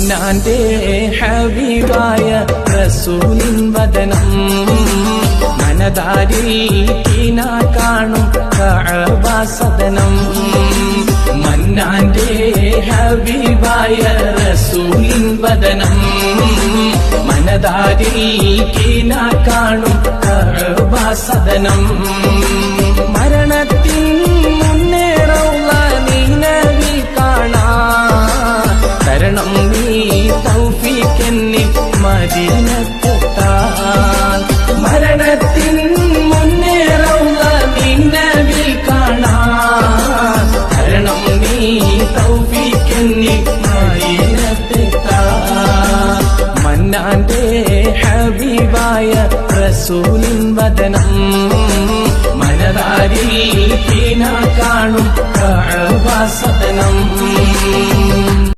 മന്നാന്റെ ഹബീബായ റസൂലിൻ വദനം മനതാരിൽ കീനാ കാണും കഅബ സദനം മന്നാന്റെ ഹബീബായ റസൂലിൻ വദനം മനതാരിൽ കീനാ കാണും കഅബ സദനം മരണത്തിൻ മുന്നേറുള്ള നീനവി കാണാൻ തരണം നീ തൗഫീഖെന്നിൽ മദീനത്തെത്താൻ മരണത്തിൻ മുന്നേറുള്ള നീനവി കാണാൻ തരണം നീ തൗഫീഖെന്നിൽ മദീനത്തെത്താൻ മന്നാന്റെ ഹബീബായ റസൂലിൻ വദനം മനതാരിൽ കീനാ കാണും കഅബ